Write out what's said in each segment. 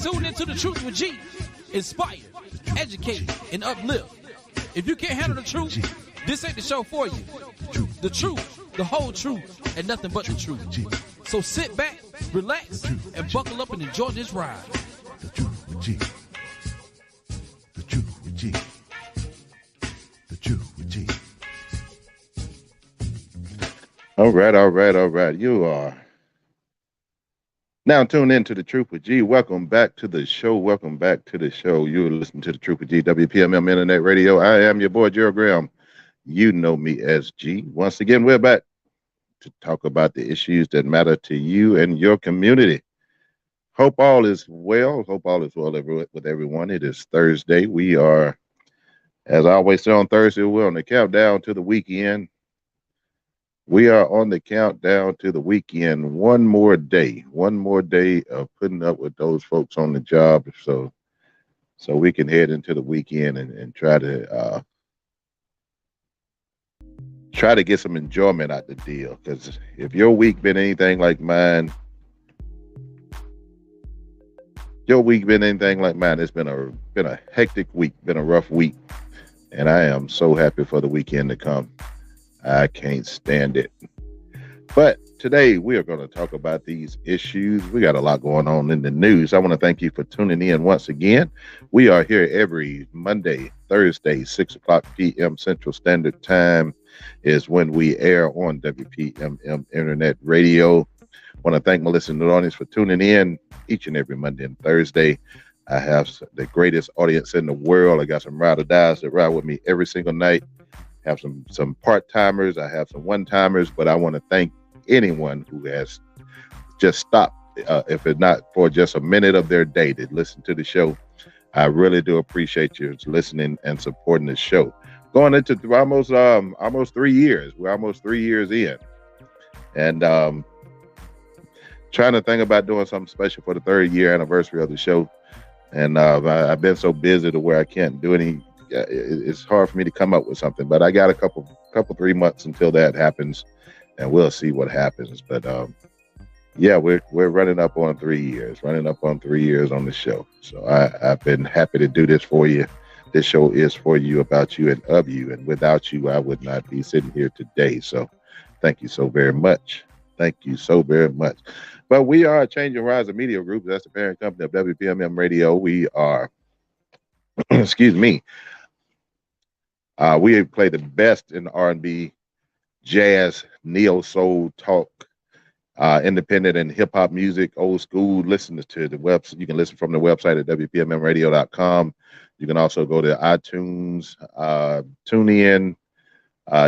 tuned into The Truth with G. Inspire, educate, and uplift. If you can't handle the truth, this ain't the show for you. The truth, the whole truth, and nothing but the truth. So sit back, relax, and buckle up and enjoy this ride. The Truth with G. The Truth with G. The Truth with G. All right. You are now tuned in to The Truth with G. Welcome back to the show. You're listening to The Truth with G, WPMM Internet Radio. I am your boy, Gerald Graham. You know me as G. Once again, we're back to talk about the issues that matter to you and your community. Hope all is well. With everyone. It is Thursday. We are, as I always say on Thursday, we're on the countdown to the weekend. We are on the countdown to the weekend. One more day of putting up with those folks on the job, so we can head into the weekend and try to get some enjoyment out the deal. Because if your week been anything like mine, it's been a hectic week, been a rough week, and I am so happy for the weekend to come. I can't stand it. But today we are going to talk about these issues. We got a lot going on in the news. I want to thank you for tuning in once again. We are here every Monday, Thursday, 6 o'clock p.m. Central Standard Time is when we air on WPMM Internet Radio. I want to thank my listening audience for tuning in each and every Monday and Thursday. I have the greatest audience in the world. I got some ride or dies that ride with me every single night. Have some part-timers, I have some one-timers, but I want to thank anyone who has just stopped, if it's not for just a minute of their day, to listen to the show. I really do appreciate you listening and supporting the show. Going into almost 3 years. We're almost 3 years in. And trying to think about doing something special for the 3rd year anniversary of the show. And I've been so busy to where I can't do any. It's hard for me to come up with something, but I got a couple 3 months until that happens, and we'll see what happens. But yeah, we're running up on 3 years on the show. So I've been happy to do this for you. This show is for you, about you, and of you. And without you, I would not be sitting here today. So thank you so very much. But we are Changing Rise Media Group. That's the parent company of WPMM Radio. We are, excuse me. We play the best in R&B, jazz, neo soul, talk, independent and hip hop music, old school. Listen to the website. You can listen from the website at WPMMradio.com. You can also go to iTunes, tune in.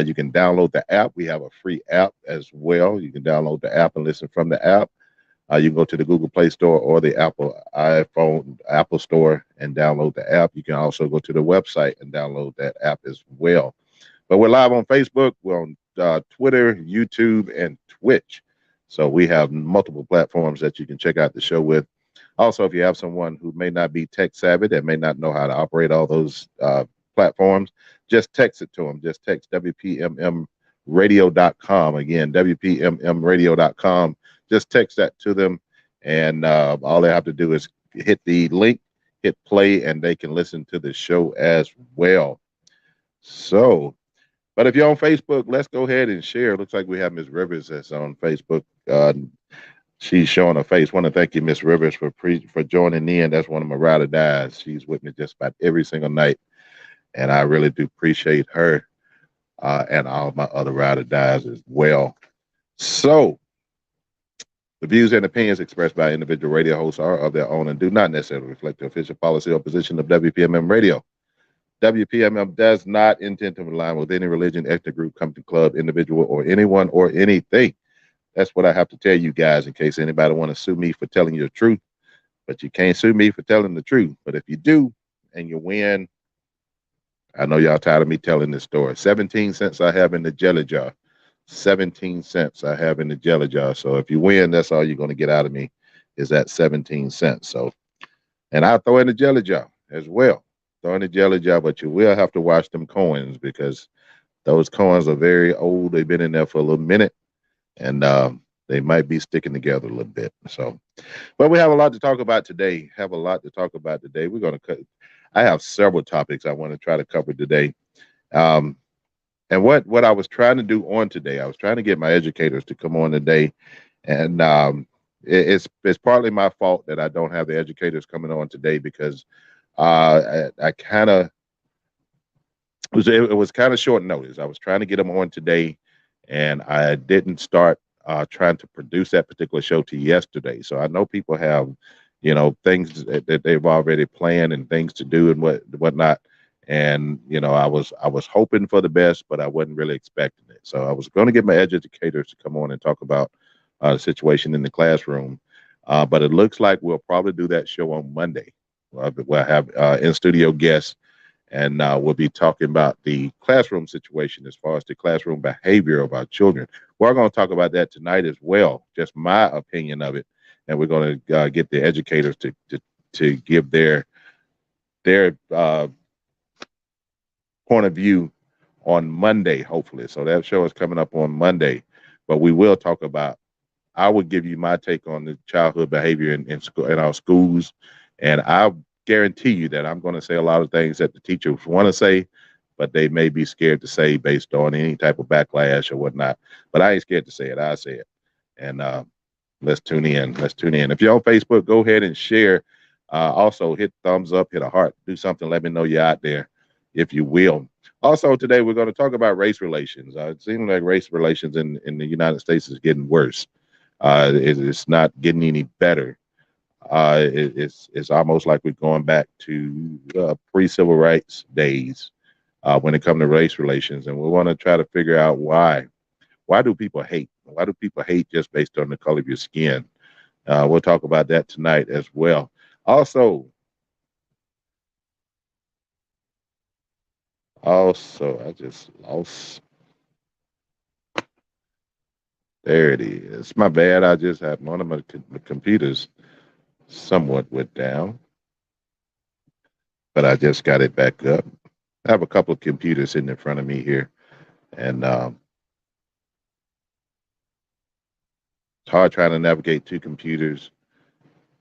You can download the app. We have a free app as well. You can download the app and listen from the app. You can go to the Google Play Store or the Apple Store and download the app. You can also go to the website and download that app as well. But we're live on Facebook. We're on Twitter, YouTube, and Twitch. So we have multiple platforms that you can check out the show with. Also, if you have someone who may not be tech savvy, that may not know how to operate all those platforms, just text it to them. Just text WPMMradio.com. Again, WPMMradio.com. Just text that to them, and all they have to do is hit the link, hit play, and they can listen to the show as well. So, but if you're on Facebook, let's go ahead and share. Looks like we have Miss Rivers that's on Facebook. She's showing her face. Want to thank you, Miss Rivers, for joining in. That's one of my ride or dies. She's with me just about every single night, and I really do appreciate her and all my other ride or dies as well. So, the views and opinions expressed by individual radio hosts are of their own and do not necessarily reflect the official policy or position of WPMM Radio. WPMM does not intend to align with any religion, ethnic group, company, club, individual, or anyone or anything. That's what I have to tell you guys in case anybody want to sue me for telling you the truth. But you can't sue me for telling the truth. But if you do and you win, I know y'all tired of me telling this story. 17 cents I have in the jelly jar. 17 cents I have in the jelly jar. So if you win, that's all you're going to get out of me is that 17 cents. So, and I'll throw in the jelly jar as well. Throw in the jelly jar, but you will have to watch them coins because those coins are very old. They've been in there for a little minute, and they might be sticking together a little bit. So, but we have a lot to talk about today. We're going to cut. I have several topics I want to try to cover today. Um, and what I was trying to do on today, I was trying to get my educators to come on today, and it's partly my fault that I don't have the educators coming on today because I kind of it was kind of short notice. I was trying to get them on today, and I didn't start trying to produce that particular show to yesterday. So I know people have, things that they've already planned and things to do and whatnot. And I was hoping for the best, but I wasn't really expecting it. So I was going to get my educators to come on and talk about the situation in the classroom. But it looks like we'll probably do that show on Monday. We'll have in studio guests, and we'll be talking about the classroom situation as far as the classroom behavior of our children. We're going to talk about that tonight as well, just my opinion of it, and we're going to get the educators to give their point of view on Monday, hopefully. So that show is coming up on Monday, but we will talk about. I would give you my take on the childhood behavior in school, in our schools, and I guarantee you that I'm going to say a lot of things that the teachers want to say, but they may be scared to say based on any type of backlash or whatnot. But I ain't scared to say it. I say it. And let's tune in. Let's tune in. If you're on Facebook, go ahead and share. Also, hit thumbs up, hit a heart, do something. Let me know you're out there, if you will. Also, today we're going to talk about race relations. It seems like race relations in the United States is getting worse. It's not getting any better. It's almost like we're going back to pre-civil rights days when it comes to race relations, and we want to try to figure out why. Why do people hate? Why do people hate just based on the color of your skin? We'll talk about that tonight as well. Also, I just lost. There it is. My bad. I just had one of my computers somewhat went down, but I just got it back up. I have a couple of computers sitting in front of me here, and it's hard trying to navigate two computers,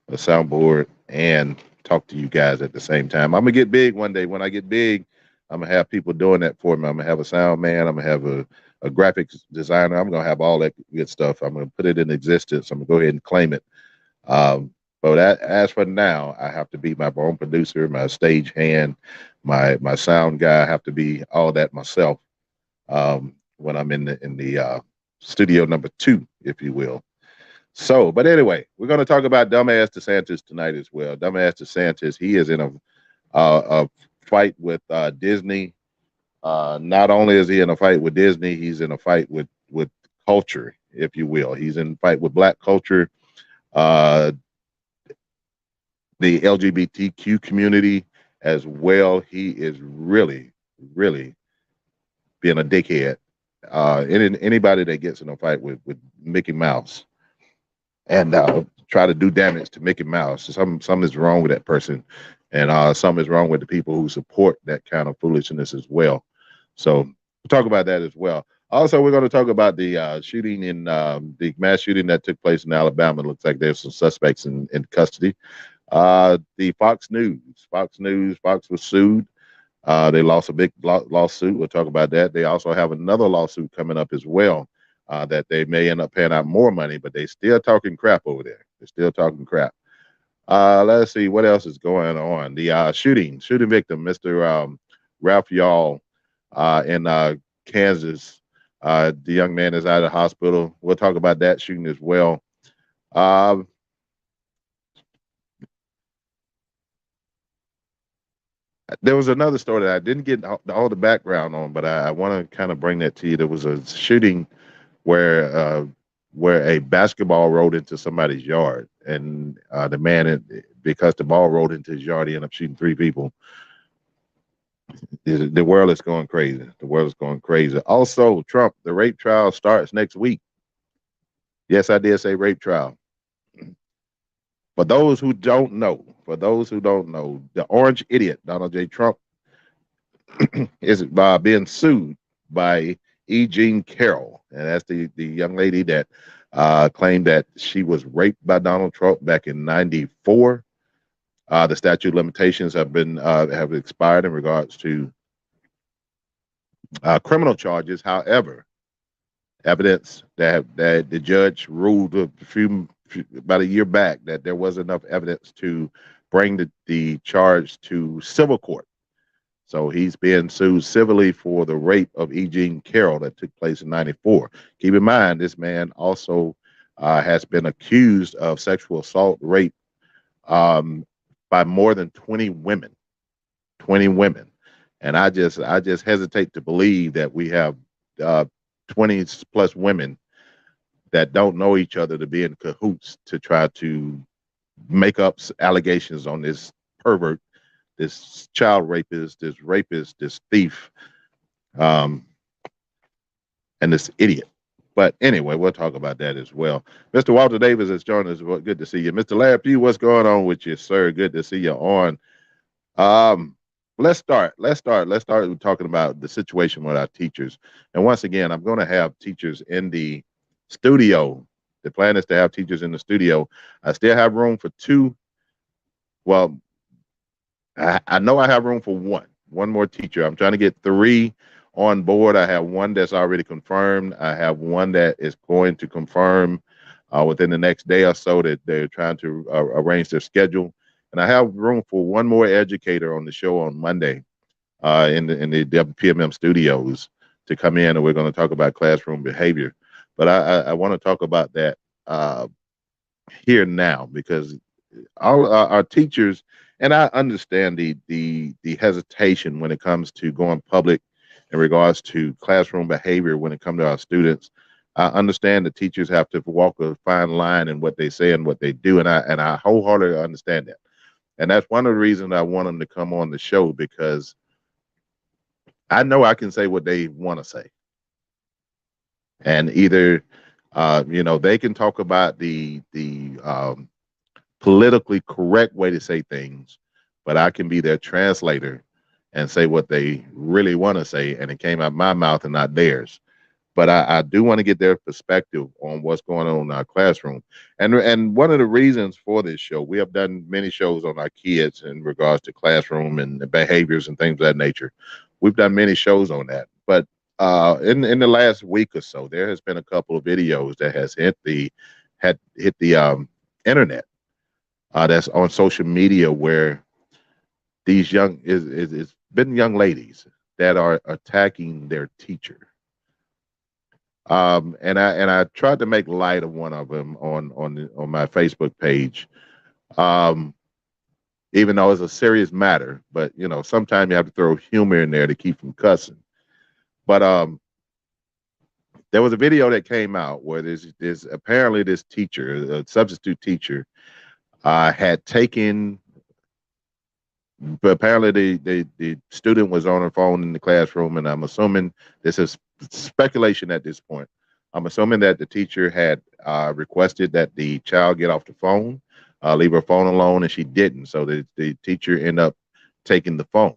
a soundboard, and talk to you guys at the same time. I'm gonna get big one day. When I get big, I'm gonna have people doing that for me. I'm gonna have a sound man. I'm gonna have a graphics designer. I'm gonna have all that good stuff. I'm gonna put it in existence. I'm gonna go ahead and claim it. But as for now, I have to be my own producer, my stage hand, my sound guy. I have to be all that myself when I'm in the studio number 2, if you will. So, but anyway, we're going to talk about dumbass DeSantis tonight as well. Dumbass DeSantis, he is in a fight with Disney. Not only is he in a fight with Disney, he's in a fight with culture, if you will. He's in a fight with black culture, the LGBTQ community as well. He is really, really being a dickhead. Anybody that gets in a fight with Mickey Mouse and try to do damage to Mickey Mouse, something is wrong with that person, and something is wrong with the people who support that kind of foolishness as well. So we'll talk about that as well. Also, we're going to talk about the shooting in the mass shooting that took place in Alabama. It looks like there's some suspects in custody. The Fox was sued. They lost a big lawsuit. We'll talk about that. They also have another lawsuit coming up as well that they may end up paying out more money, but they still talking crap over there. They're still talking crap. Let's see what else is going on. The shooting victim, Mr. Ralph Y'all in Kansas. The young man is out of the hospital. We'll talk about that shooting as well. There was another story that I didn't get all the background on, but I want to kind of bring that to you. There was a shooting where a basketball rolled into somebody's yard, and the man, because the ball rolled into his yard, he ended up shooting 3 people. The world is going crazy. The world is going crazy. Also, Trump, the rape trial starts next week. Yes, I did say rape trial. For those who don't know, the orange idiot, Donald J. Trump, is being sued by E. Jean Carroll. And that's the young lady that claimed that she was raped by Donald Trump back in '94. The statute of limitations have expired in regards to criminal charges. However, evidence that the judge ruled about a year back that there was enough evidence to bring the charge to civil court. So he's being sued civilly for the rape of E. Jean Carroll that took place in '94. Keep in mind, this man also has been accused of sexual assault, rape um, by more than 20 women. 20 women. And I just hesitate to believe that we have 20 plus women that don't know each other to be in cahoots to try to make up allegations on this pervert, this child rapist, this thief, and this idiot. But anyway, we'll talk about that as well. Mr. Walter Davis has joined us. Good to see you. Mr. Larry Pugh, what's going on with you, sir? Good to see you on. Let's start with talking about the situation with our teachers. And once again, I'm going to have teachers in the studio. The plan is to have teachers in the studio. I still have room for two. Well, I know I have room for one more teacher. I'm trying to get three on board. I have one that's already confirmed. I have one that is going to confirm within the next day or so, that they're trying to arrange their schedule. And I have room for one more educator on the show on Monday in the WPMM studios to come in, and we're going to talk about classroom behavior. But I want to talk about that here now, because all our teachers, and I understand the hesitation when it comes to going public in regards to classroom behavior when it comes to our students. I understand that teachers have to walk a fine line in what they say and what they do, and I wholeheartedly understand that. And that's one of the reasons I want them to come on the show, because I know I can say what they want to say. And either, they can talk about the politically correct way to say things, but I can be their translator and say what they really want to say, and it came out my mouth and not theirs. But I do want to get their perspective on what's going on in our classroom. And one of the reasons for this show, we have done many shows on our kids in regards to classroom and behaviors and things of that nature. We've done many shows on that. But in the last week or so, there has been a couple of videos that has hit the internet, that's on social media, where these it's been young ladies that are attacking their teacher. And I tried to make light of one of them on my Facebook page, even though it's a serious matter. But sometimes you have to throw humor in there to keep from cussing. But there was a video that came out where there's apparently this teacher, a substitute teacher, had taken. But apparently the student was on her phone in the classroom, and I'm assuming, this is speculation at this point, I'm assuming that the teacher had requested that the child get off the phone, leave her phone alone, and she didn't. So the teacher ended up taking the phone.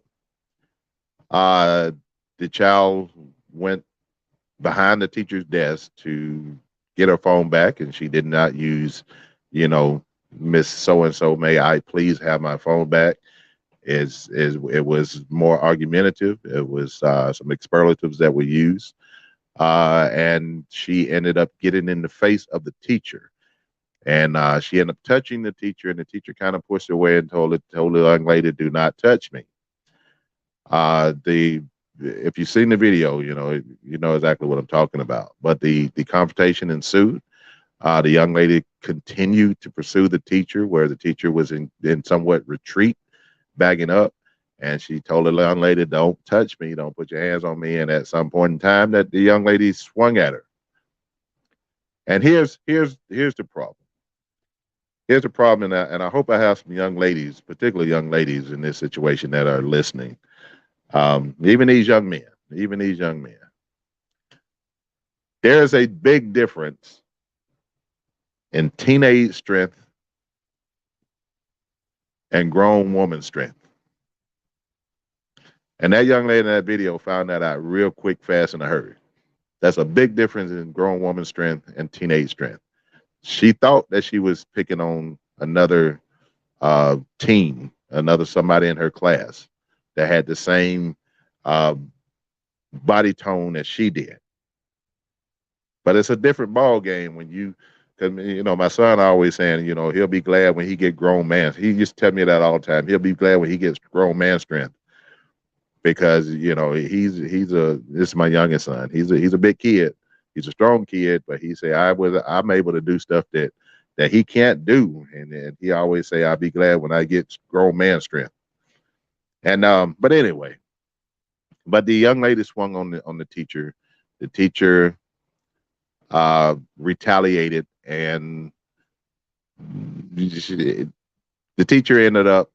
The child went behind the teacher's desk to get her phone back, and she did not use, Miss So-and-so, may I please have my phone back? It was more argumentative. It was some expletives that were used, and she ended up getting in the face of the teacher, and she ended up touching the teacher, and the teacher kind of pushed her away and told the young lady, "Do not touch me." If you've seen the video, you know exactly what I'm talking about. But the confrontation ensued. The young lady continued to pursue the teacher, where the teacher was in somewhat retreat, bagging up, and she told the young lady, "Don't touch me, don't put your hands on me." And at some point in time, that the young lady swung at her. And here's the problem. Here's the problem, and I hope I have some young ladies, particularly young ladies in this situation, that are listening. Even these young men. There is a big difference in teenage strength and grown woman strength. And that young lady in that video found that out real quick, fast, in a hurry. That's a big difference in grown woman strength and teenage strength. She thought that she was picking on another teen, another somebody in her class that had the same uh, body tone as she did. But it's a different ball game when you, because my son always saying, he'll be glad when he get grown man. He used to tell me that all the time. He'll be glad when he gets grown man strength because he's a this is my youngest son. He's a big kid. He's a strong kid, but he say I'm able to do stuff that he can't do, and he always say I'll be glad when I get grown man strength. And but anyway, but the young lady swung on the teacher. The teacher retaliated, and the teacher ended up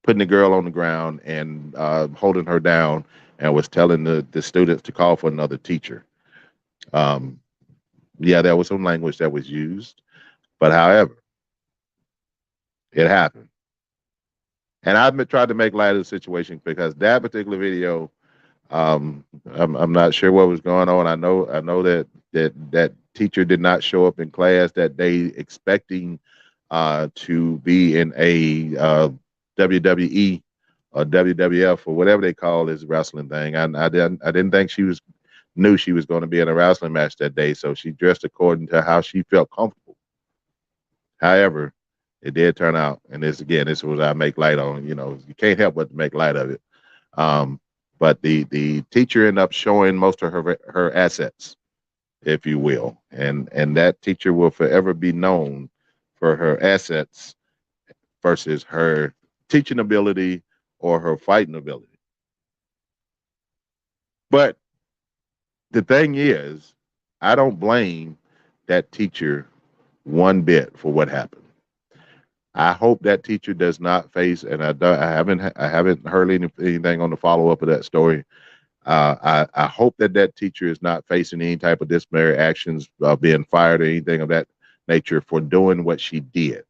putting the girl on the ground and holding her down, and was telling the students to call for another teacher. Yeah, there was some language that was used, but however, it happened. And I've been tried to make light of the situation because that particular video, I'm not sure what was going on. I know that teacher did not show up in class that day expecting to be in a WWE or WWF or whatever they call this wrestling thing. I didn't think knew she was going to be in a wrestling match that day, so she dressed according to how she felt comfortable. However, it did turn out, and this is what I make light on. You can't help but to make light of it. But the teacher ended up showing most of her assets, if you will, and that teacher will forever be known for her assets versus her teaching ability or her fighting ability. But the thing is, I don't blame that teacher one bit for what happened. I hope that teacher does not face, and I haven't heard anything on the follow up of that story. I hope that teacher is not facing any type of disciplinary actions, being fired or anything of that nature for doing what she did.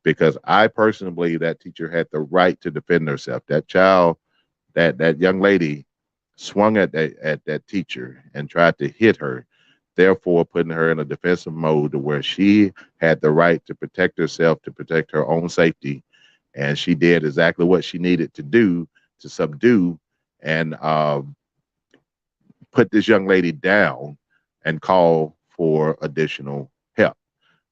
Because I personally believe that teacher had the right to defend herself. That child, that young lady, swung at that teacher and tried to hit her, therefore putting her in a defensive mode to where she had the right to protect herself, to protect her own safety, and she did exactly what she needed to do to subdue and put this young lady down and call for additional help.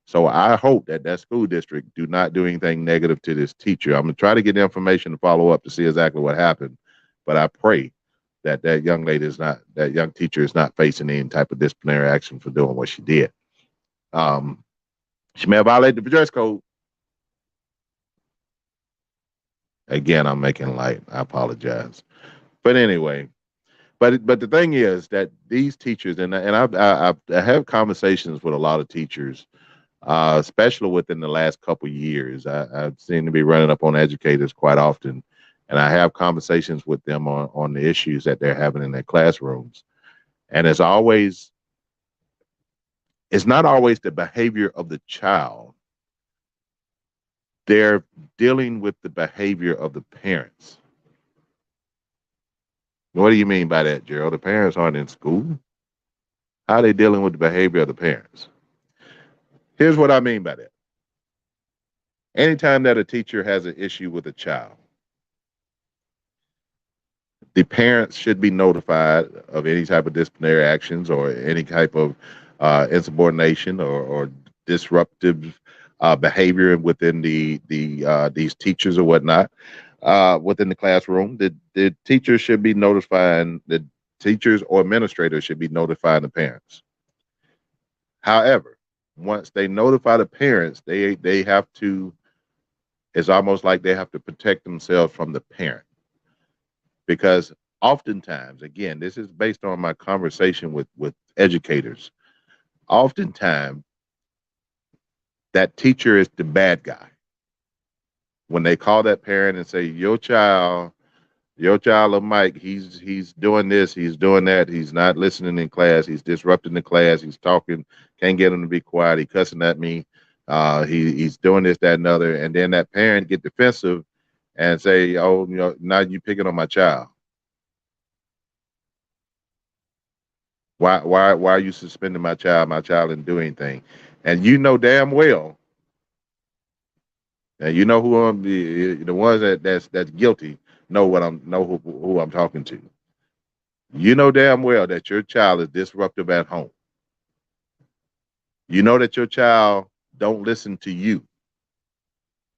So I hope that school district do not do anything negative to this teacher. I'm gonna try to get the information to follow up to see exactly what happened, but I pray that young teacher is not facing any type of disciplinary action for doing what she did. She may have violated the dress code. Again, I'm making light. I apologize. But anyway, but the thing is that these teachers, and I have conversations with a lot of teachers, especially within the last couple of years. I seem to be running up on educators quite often, and I have conversations with them on the issues that they're having in their classrooms. And it's not always the behavior of the child. They're dealing with the behavior of the parents. What do you mean by that, Gerald? The parents aren't in school. How are they dealing with the behavior of the parents? Here's what I mean by that. Anytime that a teacher has an issue with a child, the parents should be notified of any type of disciplinary actions or any type of insubordination or disruptive behavior within these teachers or whatnot within the classroom. The teachers should be notifying the teachers or administrators should be notifying the parents. However, once they notify the parents, they have to. It's almost like they have to protect themselves from the parent. Because oftentimes, again, this is based on my conversation with educators, oftentimes that teacher is the bad guy. When they call that parent and say, your child Mike, he's doing this, he's doing that, he's not listening in class, he's disrupting the class, he's talking, can't get him to be quiet, he's cussing at me, he's doing this, that, and other, and then that parent get defensive and say, oh, now you picking on my child. Why are you suspending my child? My child didn't do anything. And you know damn well, and you know who I'm the ones that's guilty know who I'm talking to. You know damn well that your child is disruptive at home. You know that your child don't listen to you.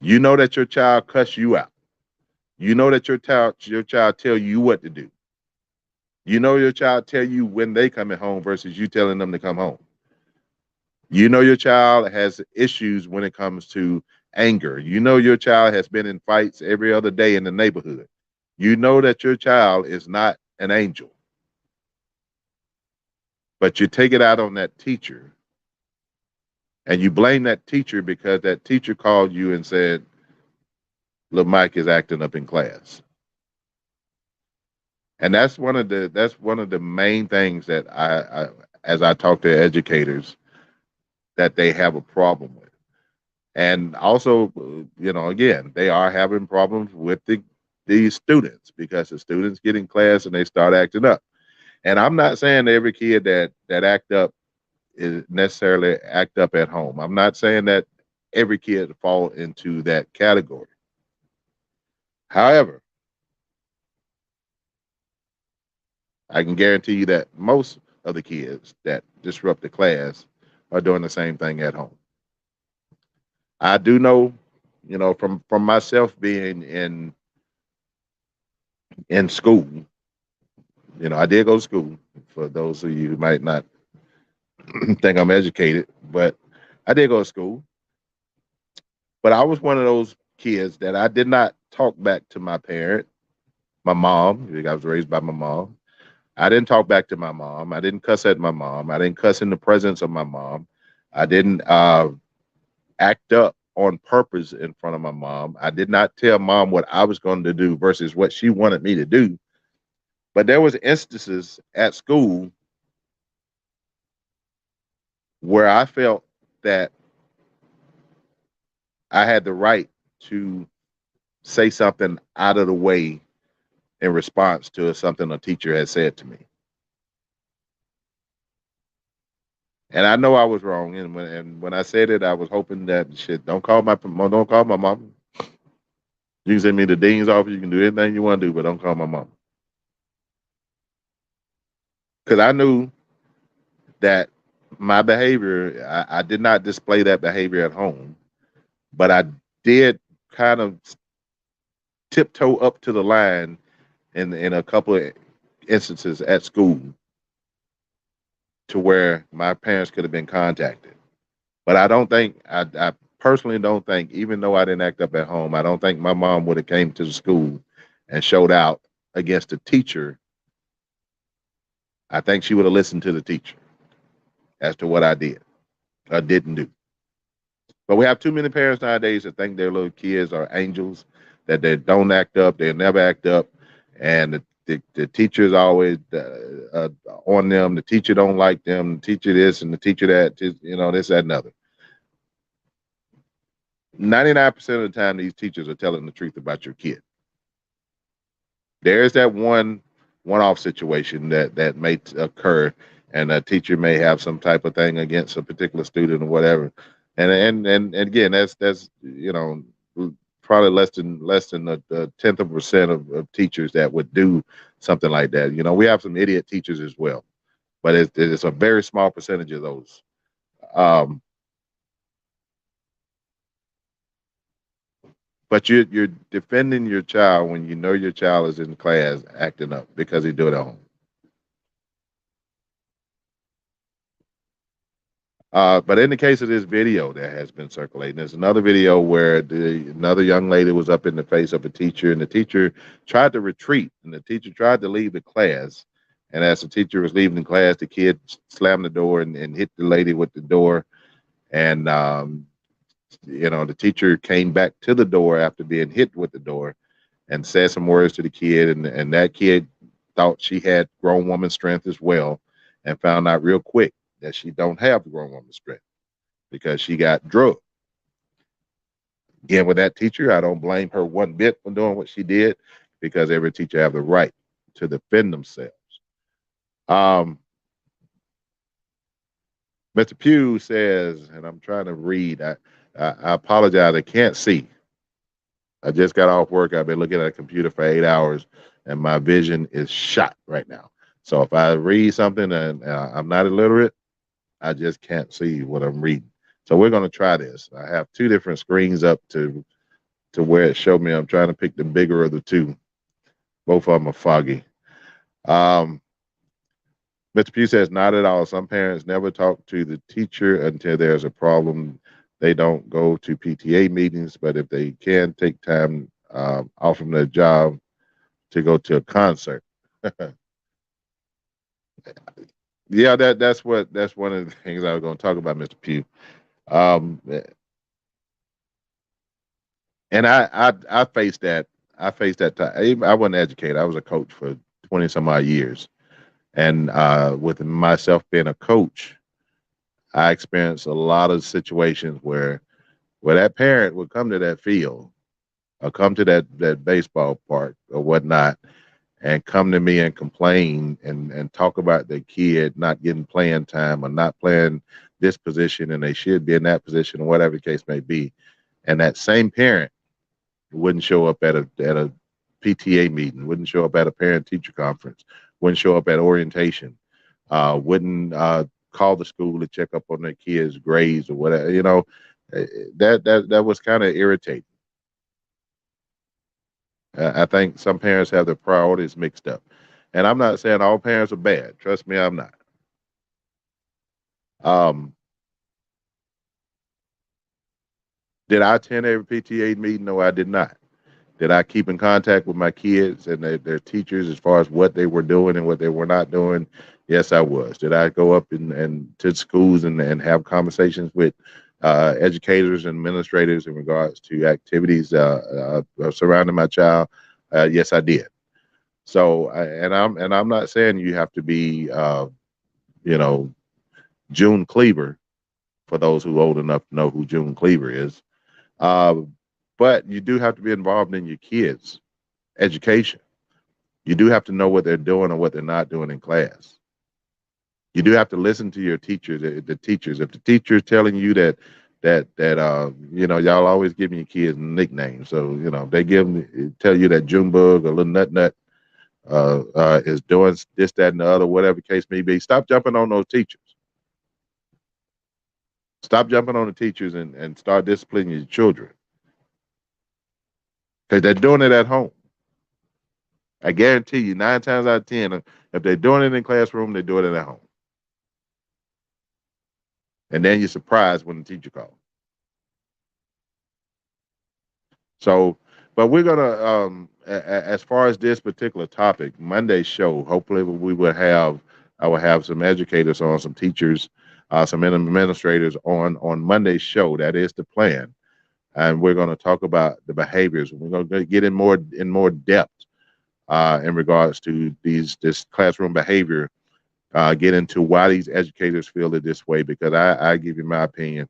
You know that your child cuss you out. You know that your child tell you what to do. You know your child tell you when they coming home versus you telling them to come home. You know your child has issues when it comes to anger. You know your child has been in fights every other day in the neighborhood. You know that your child is not an angel. But you take it out on that teacher and you blame that teacher because that teacher called you and said, "Little Mike is acting up in class." And that's one of the main things that I as I talk to educators that they have a problem with. And also, again, they are having problems with these students because the students get in class and they start acting up. And I'm not saying every kid that act up is necessarily act up at home. I'm not saying that every kid fall into that category. However, I can guarantee you that most of the kids that disrupt the class are doing the same thing at home. I do know, from myself being in school. I did go to school. For those of you who might not think I'm educated, but I did go to school. But I was one of those kids that I did not talk back to my parent, my mom. I was raised by my mom. I didn't talk back to my mom. I didn't cuss at my mom. I didn't cuss in the presence of my mom. I didn't act up on purpose in front of my mom. I did not tell mom what I was going to do versus what she wanted me to do. But there was instances at school where I felt that I had the right to say something out of the way in response to something a teacher had said to me. And I know I was wrong. And when I said it, I was hoping that shit, don't call my mom. You can send me the dean's office. You can do anything you want to do, but don't call my mom. Because I knew that my behavior, I did not display that behavior at home, but I did kind of tiptoe up to the line in a couple of instances at school to where my parents could have been contacted. But I personally don't think, even though I didn't act up at home, I don't think my mom would have came to the school and showed out against the teacher. I think she would have listened to the teacher as to what I did or didn't do. But we have too many parents nowadays that think their little kids are angels, that they don't act up, they never act up, and the teacher is always on them. The teacher don't like them. The teacher this and the teacher that. This, that, and other. 99% of the time, these teachers are telling the truth about your kid. There's that one-off situation that may occur, and a teacher may have some type of thing against a particular student or whatever. And again, that's probably less than a tenth of a percent of teachers that would do something like that. We have some idiot teachers as well, but it's a very small percentage of those. But you're defending your child when you know your child is in class acting up because he do it at home. But in the case of this video that has been circulating, there's another video where another young lady was up in the face of a teacher, and the teacher tried to retreat, and the teacher tried to leave the class. And as the teacher was leaving the class, the kid slammed the door and hit the lady with the door. And the teacher came back to the door after being hit with the door and said some words to the kid, and that kid thought she had grown woman strength as well, and found out real quick that she don't have the grown woman strength because she got drugged. Again, with that teacher, I don't blame her one bit for doing what she did because every teacher have the right to defend themselves. Um, Mr. Pugh says, and I'm trying to read. I apologize. I can't see. I just got off work. I've been looking at a computer for 8 hours, and my vision is shot right now. So if I read something and I'm not illiterate, I just can't see what I'm reading. So we're going to try this. I have two different screens up to where it showed me. I'm trying to pick the bigger of the two. Both of them are foggy. Um, Mr. Pugh says, not at all. Some parents never talk to the teacher until there's a problem. They don't go to PTA meetings, but if they can take time off from their job to go to a concert. Yeah, that's one of the things I was going to talk about, Mr. Pugh. Um, and I faced that. I faced that time. I wasn't educated. I was a coach for 20 some odd years. And with myself being a coach, I experienced a lot of situations where that parent would come to that field or come to that baseball park or whatnot and come to me and complain and talk about their kid not getting playing time or not playing this position and they should be in that position or whatever the case may be. And that same parent wouldn't show up at a PTA meeting, wouldn't show up at a parent teacher conference, wouldn't show up at orientation, wouldn't call the school to check up on their kids' grades or whatever. That was kind of irritating. I think some parents have their priorities mixed up, and I'm not saying all parents are bad. Trust me, I'm not. Um, did I attend every PTA meeting? No, I did not. Did I keep in contact with my kids and their teachers as far as what they were doing and what they were not doing? Yes, I was. Did I go up and to schools and have conversations with educators and administrators in regards to activities surrounding my child? Yes, I did. So, I'm not saying you have to be, you know, June Cleaver for those who are old enough to know who June Cleaver is. Uh, but you do have to be involved in your kids' education. You do have to know what they're doing or what they're not doing in class. You do have to listen to your teachers. The teachers, if the teacher is telling you that y'all always giving your kids nicknames, so they tell you that Junebug or little Nut is doing this, that, and the other, whatever the case may be. Stop jumping on those teachers. Stop jumping on the teachers and start disciplining your children because they're doing it at home. I guarantee you, 9 times out of 10, if they're doing it in the classroom, they're doing it at home. And then you're surprised when the teacher calls. So, but we're gonna, as far as this particular topic, Monday's show. Hopefully, I will have some educators on, some teachers, some administrators on Monday's show. That is the plan, and we're going to talk about the behaviors. We're going to get in more depth in regards to this classroom behavior. Get into why these educators feel it this way, because I give you my opinion.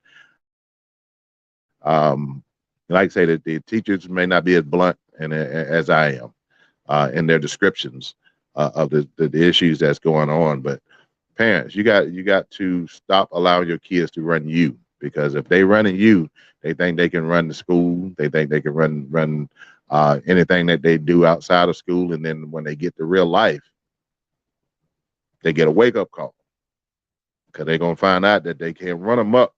Um, like I say, that the teachers may not be as blunt as I am in their descriptions of the issues that's going on, but parents, you got to stop allowing your kids to run you, because if they running you, they think they can run the school. They think they can run anything that they do outside of school, and then when they get to real life, they get a wake up call because they're gonna find out that they can't run them up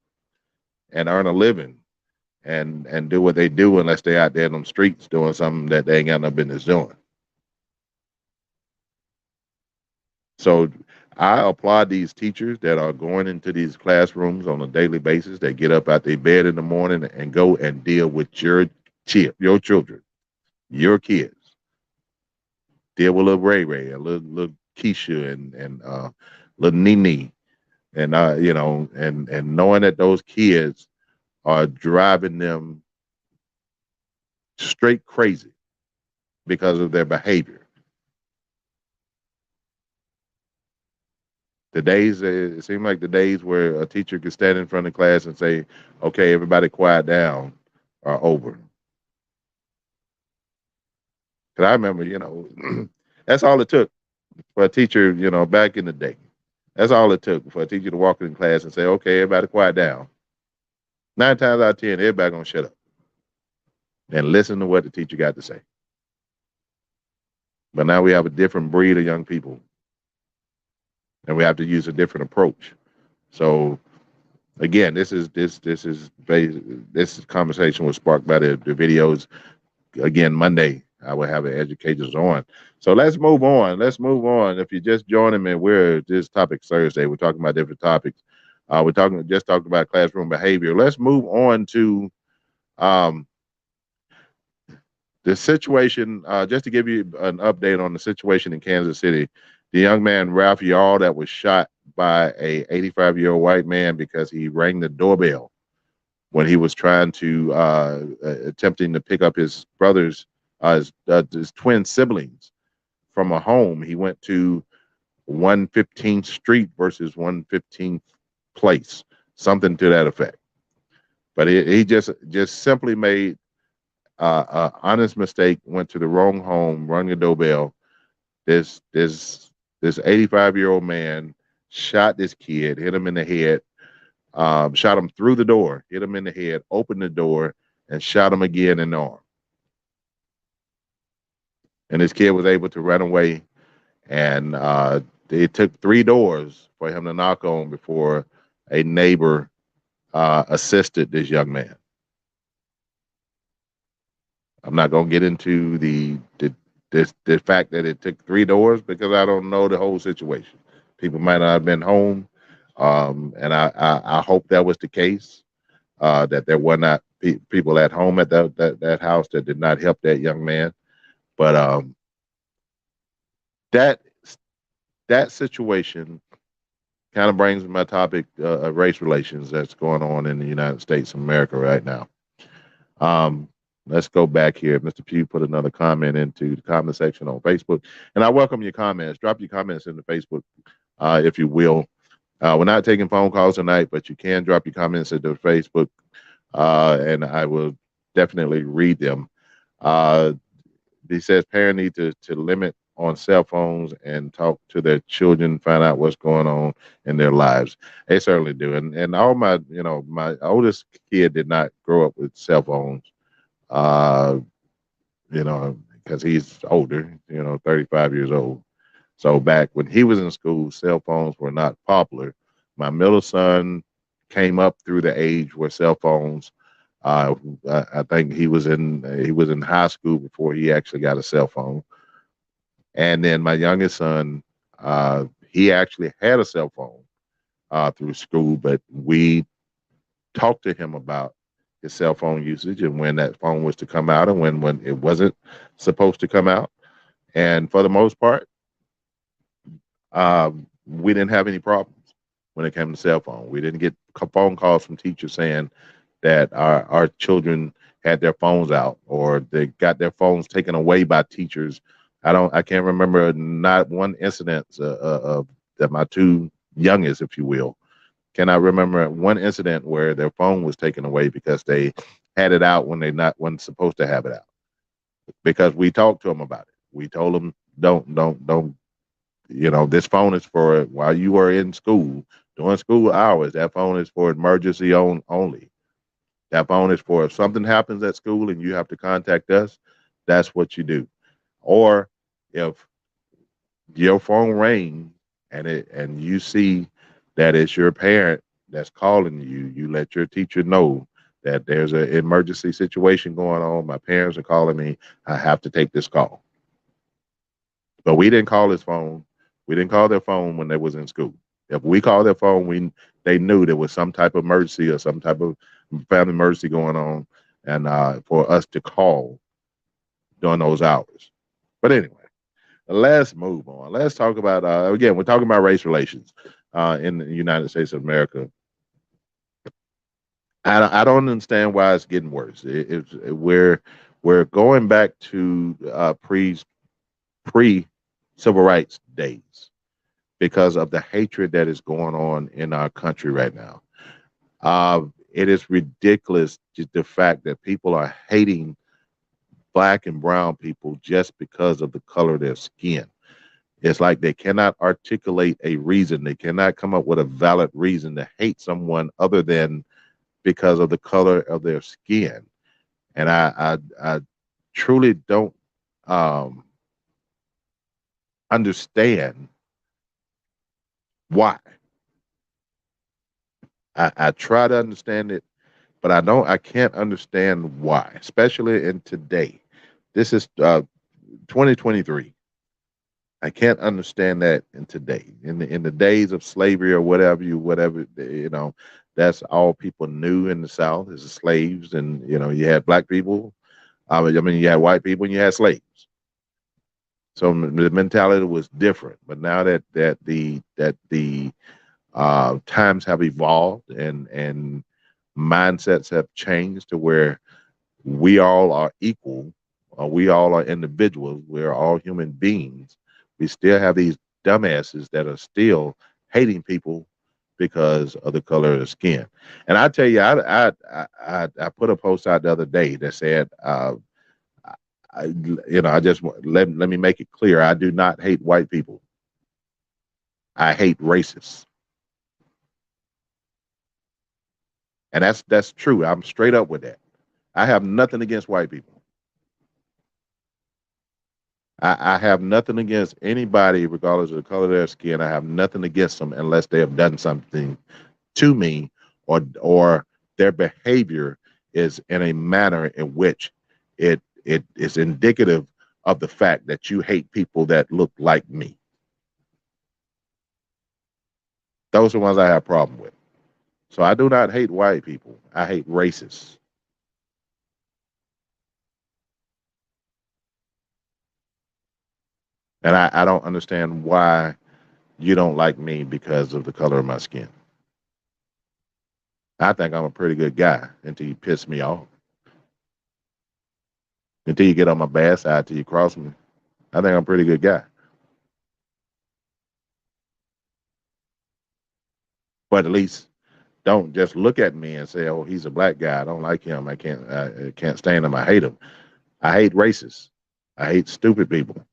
and earn a living and do what they do unless they're out there in them streets doing something that they ain't got no business doing. So I applaud these teachers that are going into these classrooms on a daily basis. They get up out their bed in the morning and go and deal with your children, your kids. Deal with little Ray Ray and little Keisha and little Nene, and and knowing that those kids are driving them straight crazy because of their behavior. It seemed like the days where a teacher could stand in front of class and say, "Okay, everybody, quiet down," are over. Because I remember, that's all it took for a teacher, back in the day. That's all it took for a teacher to walk in class and say, "Okay, everybody, quiet down." 9 times out of 10, everybody gonna shut up and listen to what the teacher got to say. But now we have a different breed of young people, and we have to use a different approach. So again, this conversation was sparked by the videos. Again, Monday I will have the educators on. So let's move on. Let's move on. If you're just joining me, we're this topic Thursday. We're talking about different topics. We're talking about classroom behavior. Let's move on to um, the situation. Just to give you an update on the situation in Kansas City, the young man Ralph Yall that was shot by a 85-year-old white man because he rang the doorbell when he was trying to attempting to pick up his brothers, his twin siblings from a home. He went to 115th Street versus 115th Place, something to that effect. But he just simply made an honest mistake, went to the wrong home, rung the doorbell. This 85-year-old man shot this kid, hit him in the head, shot him through the door, hit him in the head, opened the door, and shot him again in the arm. And this kid was able to run away, and it took 3 doors for him to knock on before a neighbor assisted this young man. I'm not going to get into the fact that it took 3 doors because I don't know the whole situation. People might not have been home, and I hope that was the case. That there were not people at home at that house that did not help that young man. But that situation kind of brings my topic of race relations that's going on in the United States of America right now. Let's go back here. Mr. Pugh put another comment into the comment section on Facebook, and I welcome your comments. Drop your comments in the Facebook, if you will. We're not taking phone calls tonight, but you can drop your comments into Facebook, and I will definitely read them. He says parents need to limit on cell phones and talk to their children, find out what's going on in their lives. They certainly do. And all my oldest kid did not grow up with cell phones, because he's older, 35 years old. So back when he was in school, cell phones were not popular. My middle son came up through the age where cell phones. I think he was in high school before he actually got a cell phone. And then my youngest son, he actually had a cell phone through school, but we talked to him about his cell phone usage and when that phone was to come out and when it wasn't supposed to come out. And for the most part, we didn't have any problems when it came to cell phone. We didn't get phone calls from teachers saying that our children had their phones out or they got their phones taken away by teachers. I can't remember not one incident of that my 2 youngest, if you will, cannot remember one incident where their phone was taken away because they had it out when they wasn't supposed to have it out. Because we talked to them about it. We told them don't. This phone is for while you are in school during school hours. That phone is for emergency only. That phone is for if something happens at school and you have to contact us. That's what you do. Or if your phone rings and you see that it's your parent that's calling you, you let your teacher know that there's an emergency situation going on. My parents are calling me. I have to take this call. But we didn't call his phone. We didn't call their phone when they was in school. If we called their phone, they knew there was some type of emergency or some type of family emergency going on, and for us to call during those hours. But anyway, let's move on. Let's talk about again. We're talking about race relations in the United States of America. I don't understand why it's getting worse. We're going back to pre civil rights days because of the hatred that is going on in our country right now. It is ridiculous the fact that people are hating black and brown people just because of the color of their skin. It's like they cannot articulate a reason. They cannot come up with a valid reason to hate someone other than because of the color of their skin. And I truly don't um, understand why. I try to understand it, but I can't understand why, especially in today. This is 2023. I can't understand that in today. In the days of slavery or whatever, that's all people knew in the South is the slaves, and you had black people. I mean, you had white people and you had slaves. So the mentality was different. But now that the times have evolved and mindsets have changed to where we all are equal, we all are individuals, we're all human beings. We still have these dumbasses that are still hating people because of the color of the skin. And I tell you, I put a post out the other day that said, I just let me make it clear, I do not hate white people. I hate racists, and that's true. I'm straight up with that. I have nothing against white people. I have nothing against anybody, regardless of the color of their skin. I have nothing against them unless they have done something to me, or their behavior is in a manner in which it is indicative of the fact that you hate people that look like me. Those are the ones I have a problem with. So I do not hate white people. I hate racists. And I don't understand why you don't like me because of the color of my skin. I think I'm a pretty good guy until you piss me off. Until you get on my bad side, till you cross me. I think I'm a pretty good guy. But at least don't just look at me and say, "Oh, he's a black guy. I don't like him. I can't stand him. I hate him." I hate racists. I hate stupid people.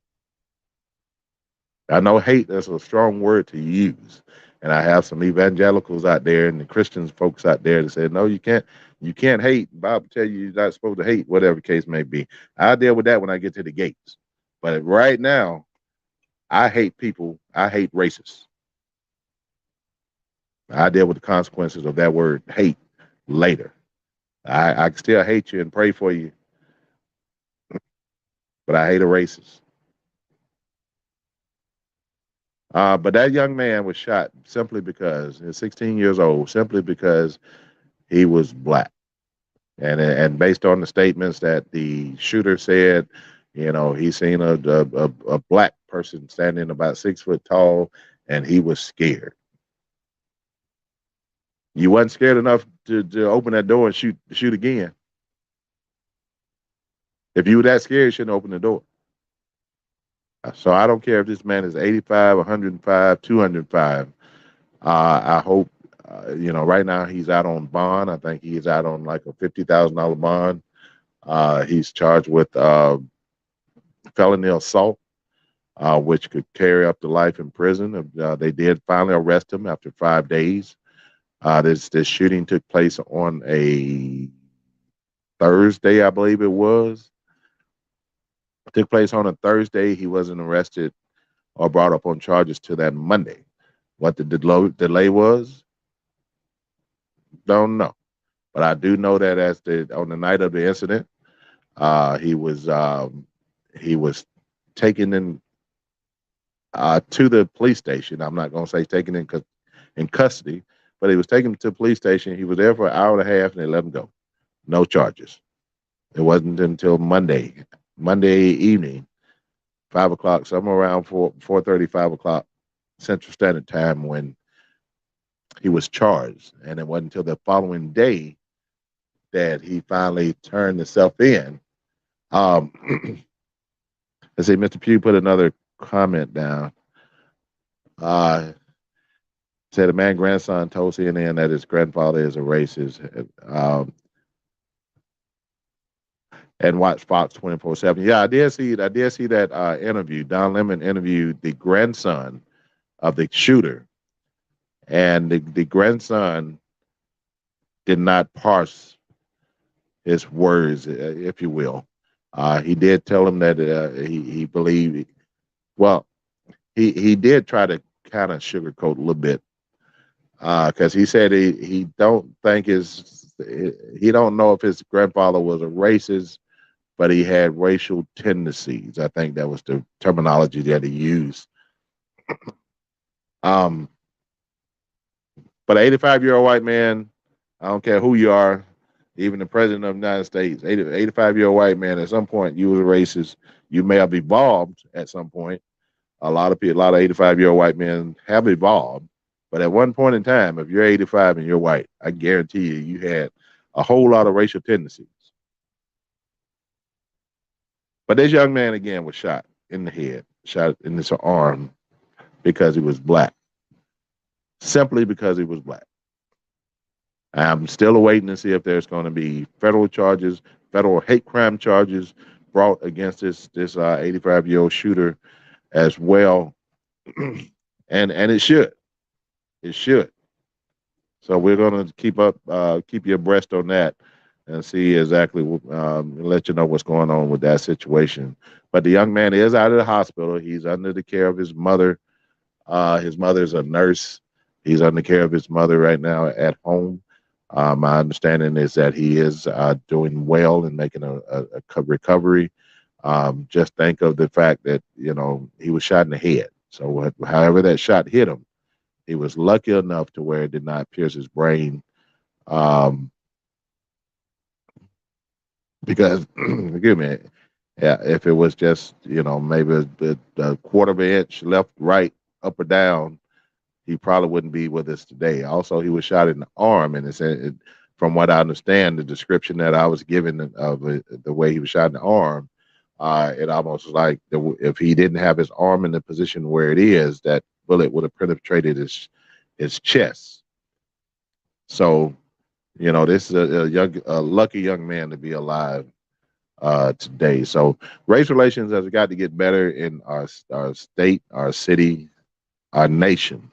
I know hate is a strong word to use. And I have some evangelicals out there and the Christians folks out there that say, no, you can't hate. Bible tell you you're not supposed to hate, whatever the case may be. I'll deal with that when I get to the gates. But right now, I hate people. I hate racists. I deal with the consequences of that word hate later. I still hate you and pray for you, but I hate a racist. But that young man was shot simply because he's 16 years old, simply because he was black. And based on the statements that the shooter said, he seen a black person standing about 6 foot tall, and he was scared. You wasn't scared enough to open that door and shoot again. If you were that scared, you shouldn't open the door. So I don't care if this man is 85, 105, 205. I hope, right now he's out on bond. I think he is out on like a $50,000 bond. He's charged with felony assault, which could carry up to life in prison. They did finally arrest him after 5 days. This shooting took place on a Thursday, I believe it was. It took place on a Thursday. He wasn't arrested or brought up on charges till that Monday. What the delay was, don't know. But I do know that on the night of the incident, he was taken to the police station. I'm not going to say taken in custody, but he was taken to the police station. He was there for an hour and a half, and they let him go. No charges. It wasn't until Monday evening, 5 o'clock, somewhere around 4:30, 5 o'clock Central Standard Time, when he was charged. And it wasn't until the following day that he finally turned himself in. Let's see, Mr. Pugh put another comment down. Said a man grandson told CNN that his grandfather is a racist. and watch Fox 24/7. Yeah, I did see that interview. Don Lemon interviewed the grandson of the shooter, and the grandson did not parse his words, if you will. He did tell him that he believed. Well, he did try to kind of sugarcoat a little bit because he said he don't think his he don't know if his grandfather was a racist, but he had racial tendencies. I think that was the terminology that he used. Um, but an 85-year-old white man, I don't care who you are, even the president of the United States, 85-year-old white man, at some point you was a racist. You may have evolved at some point. A lot of people, a lot of 85-year-old white men have evolved. But at one point in time, if you're 85 and you're white, I guarantee you had a whole lot of racial tendencies. But this young man again was shot in the head, shot in his arm because he was black, simply because he was black. I'm still awaiting to see if there's going to be federal charges, federal hate crime charges brought against this 85-year-old shooter as well, and it should. So we're going to keep you abreast on that and see exactly, let you know what's going on with that situation. But the young man is out of the hospital. He's under the care of his mother. His mother's a nurse. He's under care of his mother right now at home. My understanding is that he is doing well and making a recovery. Just think of the fact that he was shot in the head. So however that shot hit him, he was lucky enough to where it did not pierce his brain. Um, because excuse me, yeah, if it was just maybe a quarter of an inch left, right, up or down, he probably wouldn't be with us today. Also, he was shot in the arm, and from what I understand, the description that I was given of the way he was shot in the arm, it almost was like if he didn't have his arm in the position where it is, that bullet would have penetrated his chest. So, this is a lucky young man to be alive today. So, race relations has got to get better in our state, our city, our nation,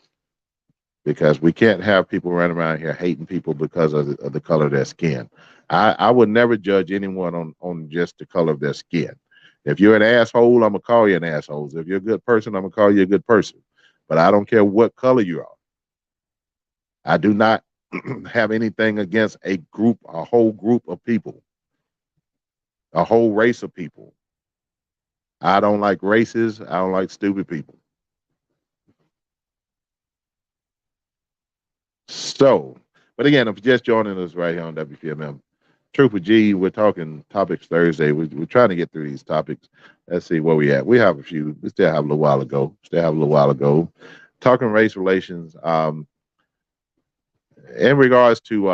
because we can't have people running around here hating people because of the color of their skin. I would never judge anyone on just the color of their skin. If you're an asshole, I'm gonna call you an asshole. If you're a good person, I'm gonna call you a good person. But I don't care what color you are. I do not have anything against a whole group of people, a whole race of people. I don't like races. I don't like stupid people. So, but again, if you're just joining us right here on WPMM, Truth with G, we're talking topics Thursday. We're trying to get through these topics. Let's see where we at. We have a few. We still have a little while ago. Talking race relations. In regards to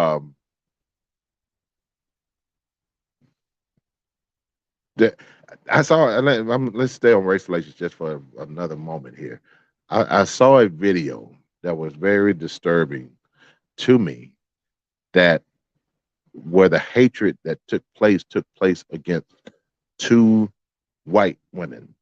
I saw. Let's stay on race relations just for another moment here. I saw a video that was very disturbing to me. That where the hatred that took place against two white women.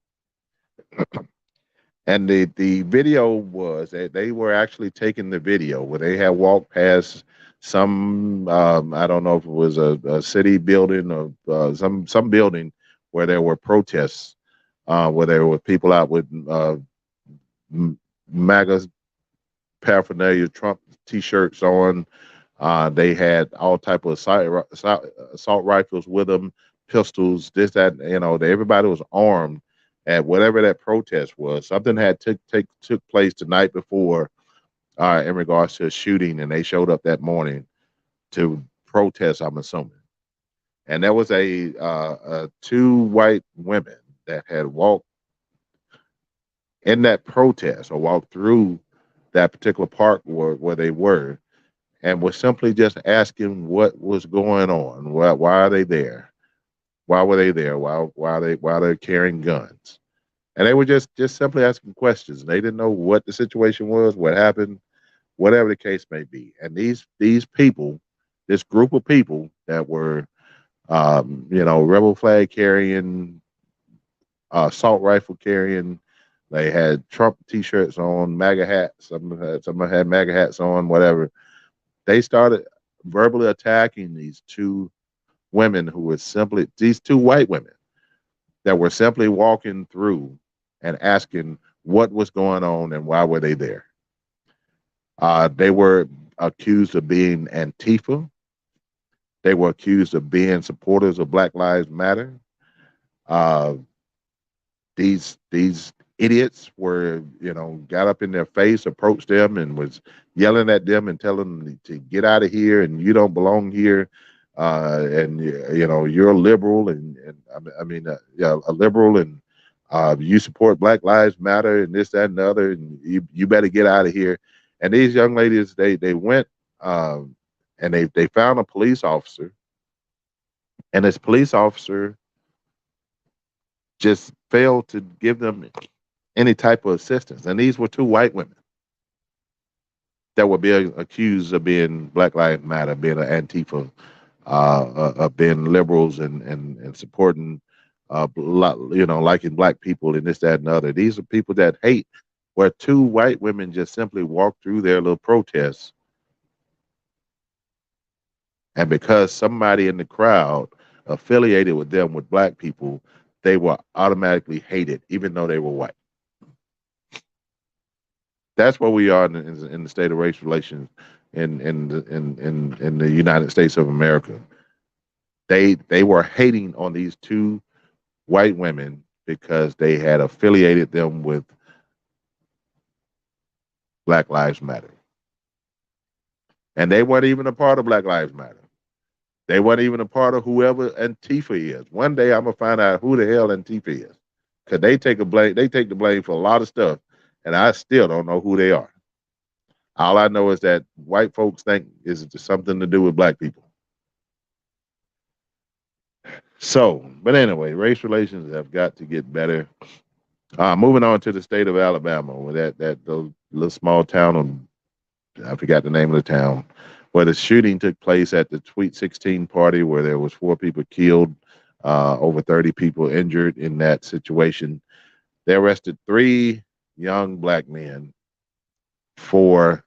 And the video was that they were actually taking the video where they had walked past some I don't know if it was a city building or some building where there were protests, where there were people out with MAGA paraphernalia, Trump T-shirts on. They had all type of assault rifles with them, pistols, this, that. Everybody was armed at whatever that protest was. Something had took place the night before in regards to a shooting, and they showed up that morning to protest, I'm assuming. And there was two white women that had walked in that protest or walked through that particular park where they were, and was simply just asking what was going on. Why are they there? Why were they there? Why are they carrying guns? And they were just simply asking questions. They didn't know what the situation was, what happened, whatever the case may be. And these people, this group of people that were rebel flag carrying, assault rifle carrying. They had Trump T-shirts on, MAGA hats. Some had MAGA hats on, whatever. They started verbally attacking these two women who were simply these two white women that were simply walking through and asking what was going on and why were they there. They were accused of being Antifa. They were accused of being supporters of Black Lives Matter. Uh, these idiots were, got up in their face, approached them, and was yelling at them and telling them to get out of here and you don't belong here. And you're a liberal, and yeah, a liberal, and you support Black Lives Matter and this, that, and the other, and you better get out of here. And these young ladies, they went, and they found a police officer, and this police officer just failed to give them any type of assistance. And these were two white women that were being accused of being Black Lives Matter, being an Antifa, being liberals and supporting, liking black people and this, that, and the other. These are people that hate, where two white women just simply walked through their little protests. And because somebody in the crowd affiliated with them with black people, they were automatically hated, even though they were white. That's where we are in the state of race relations in the United States of America. They were hating on these two white women because they had affiliated them with Black Lives Matter. And they weren't even a part of Black Lives Matter. They weren't even a part of whoever Antifa is. One day I'm gonna find out who the hell Antifa is, because they take the blame for a lot of stuff, and I still don't know who they are. All I know is that white folks think it's something to do with black people. So, but anyway, race relations have got to get better. Moving on to the state of Alabama, where that little small town, I forgot the name of the town, where the shooting took place at the Sweet 16 party, where there was 4 people killed, over 30 people injured in that situation. They arrested 3 young black men for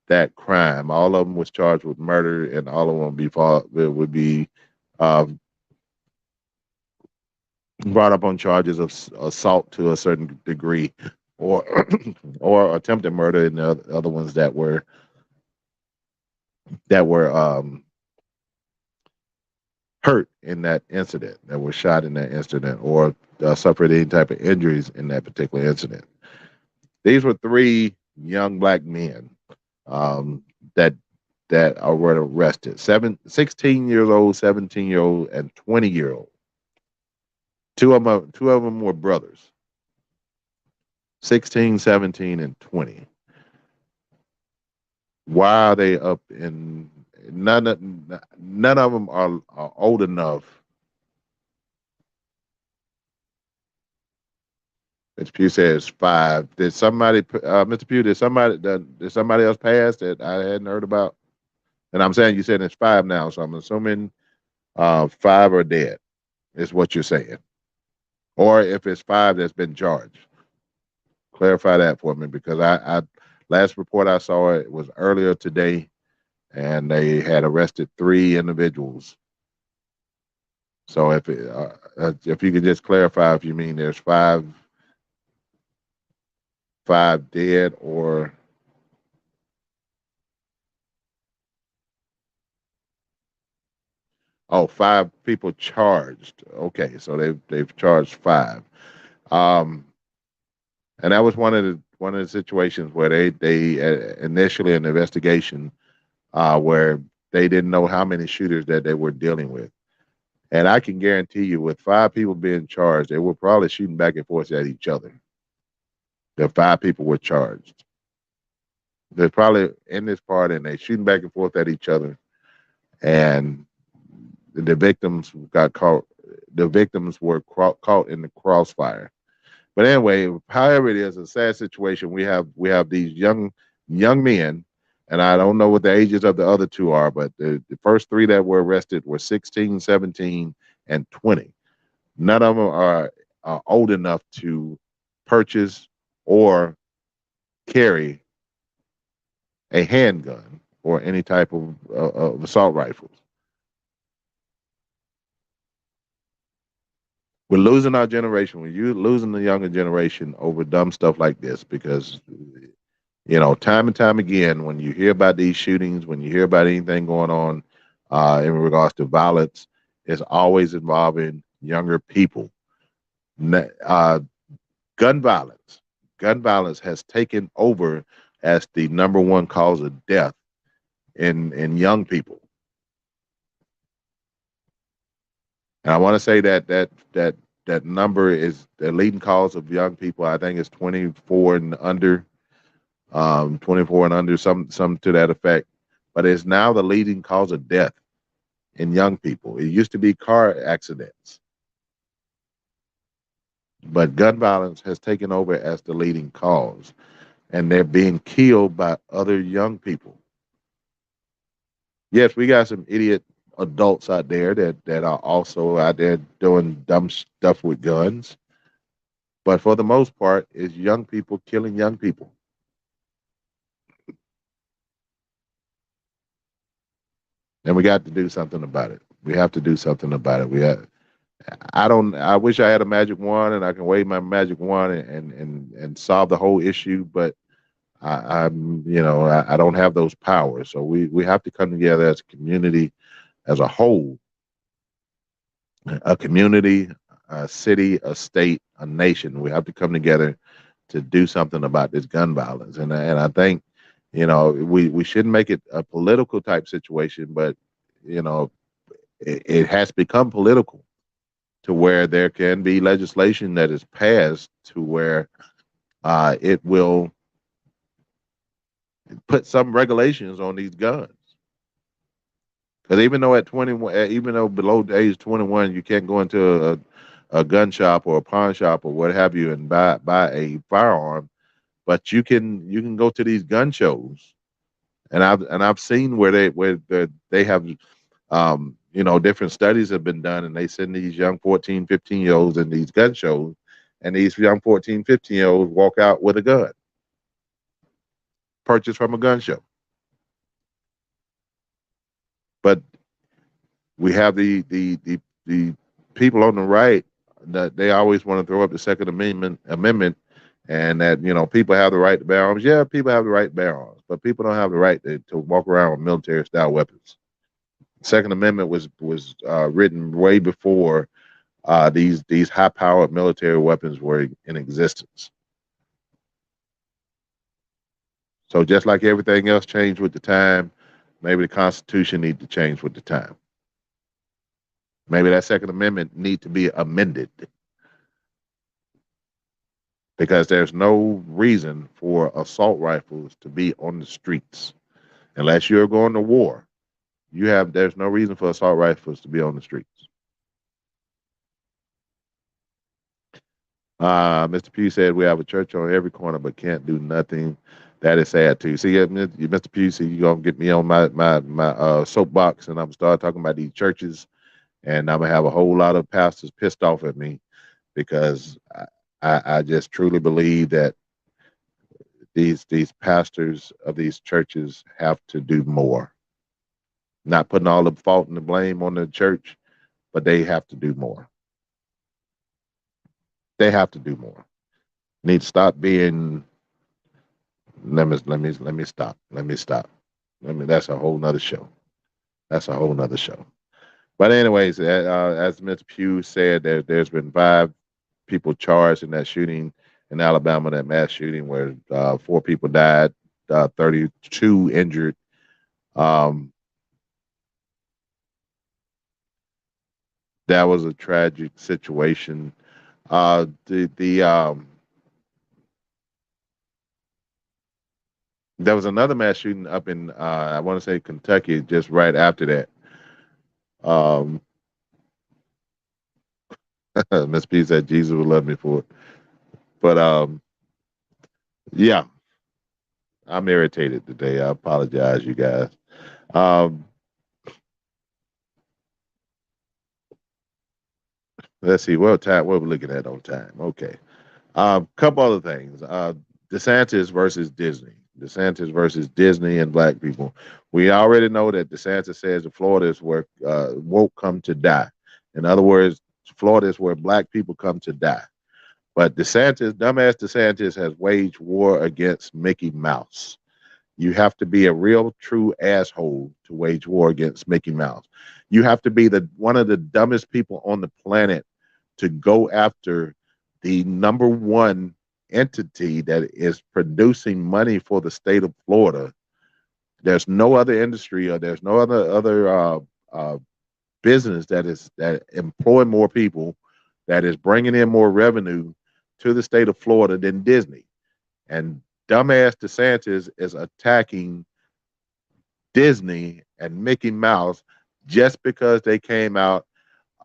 that crime. All of them was charged with murder, and all of them would be brought up on charges of assault to a certain degree, or or attempted murder, and the other ones that were hurt in that incident, that were shot in that incident, or suffered any type of injuries in that particular incident. These were 3 young black men that were arrested: 16 years old, 17-year-old, and 20-year-old. Two of them were brothers, 16, 17, and 20. Why are they up in? None of them are old enough. Mr. Pugh says 5. Did somebody, Mr. Pugh? Did somebody else pass that I hadn't heard about? And I'm saying you said it's 5 now, so I'm assuming 5 are dead. Is what you're saying, or if it's 5 that's been charged. Clarify that for me, because I last report I saw, it was earlier today, and they had arrested 3 individuals. So if you could just clarify if you mean there's 5 dead, or oh, 5 people charged. Okay, so they've charged 5. And that was one of the situations where they initially an investigation, where they didn't know how many shooters that they were dealing with. And I can guarantee you, with 5 people being charged, they were probably shooting back and forth at each other. The 5 people were charged. They're probably in this party, and they're shooting back and forth at each other. And the victims got caught. The victims were caught in the crossfire. But anyway, however it is, a sad situation. We have these young men And I don't know what the ages of the other two are, but the first three that were arrested were 16, 17, and 20. None of them are old enough to purchase or carry a handgun or any type of assault rifles. We're losing our generation. We're losing the younger generation over dumb stuff like this because, time and time again, when you hear about these shootings, when you hear about anything going on in regards to violence, it's always involving younger people. Uh, gun violence. Gun violence has taken over as the number one cause of death in young people. And I want to say that number is the leading cause of young people. I think it's 24 and under, 24 and under, some to that effect. But it's now the leading cause of death in young people. It used to be car accidents, but gun violence has taken over as the leading cause, and they're being killed by other young people. Yes, we got some idiot adults out there that are also out there doing dumb stuff with guns, but for the most part, it's young people killing young people. And we got to do something about it. We have to do something about it. I don't. I wish I had a magic wand and I can wave my magic wand and solve the whole issue, but I don't have those powers. So we have to come together as a community, as a whole, a community, a city, a state, a nation. We have to come together to do something about this gun violence. And I think, we shouldn't make it a political type situation, but you know, it has become political to where there can be legislation that is passed to where it will put some regulations on these guns. Because even though at 21, even though below the age 21, you can't go into a gun shop or a pawn shop or what have you and buy a firearm, but you can go to these gun shows, and I've seen where they have different studies have been done, and they send these young 14, 15 year olds in these gun shows, and these young 14, 15 year olds walk out with a gun purchased from a gun show. But we have the people on the right that they always want to throw up the Second Amendment, and that people have the right to bear arms. Yeah, people have the right to bear arms, but people don't have the right to walk around with military style weapons. Second Amendment was written way before these high powered military weapons were in existence. So just like everything else changed with the time, maybe the Constitution needs to change with the time. Maybe that Second Amendment need to be amended because there's no reason for assault rifles to be on the streets unless you're going to war. There's no reason for assault rifles to be on the streets. Mr. Pugh said we have a church on every corner but can't do nothing. That is sad too. See, Mr. Pugh said you're gonna get me on my soapbox, and I'm gonna start talking about these churches, and I'm gonna have a whole lot of pastors pissed off at me because I just truly believe that these pastors of these churches have to do more. Not putting all the fault and the blame on the church, but they have to do more. They have to do more. Need to stop being. Let me stop. Let me stop. That's a whole nother show. That's a whole nother show. But anyways, as Mr. Pugh said, there's been 5 people charged in that shooting in Alabama, that mass shooting where 4 people died, 32 injured. That was a tragic situation. There was another mass shooting up in I want to say Kentucky just right after that. Um, Miss P said Jesus would love me for it, but yeah, I'm irritated today. I apologize, you guys. Um, let's see what time. What we're looking at on time. Okay. Couple other things. DeSantis versus Disney. DeSantis versus Disney and black people. We already know that DeSantis says that Florida is where woke come to die. In other words, Florida is where black people come to die. But DeSantis, dumbass DeSantis, has waged war against Mickey Mouse. You have to be a real true asshole to wage war against Mickey Mouse. You have to be the one of the dumbest people on the planet to go after the number one entity that is producing money for the state of Florida. There's no other industry or there's no other business that employ more people, that is bringing in more revenue to the state of Florida than Disney. And dumbass DeSantis is attacking Disney and Mickey Mouse just because they came out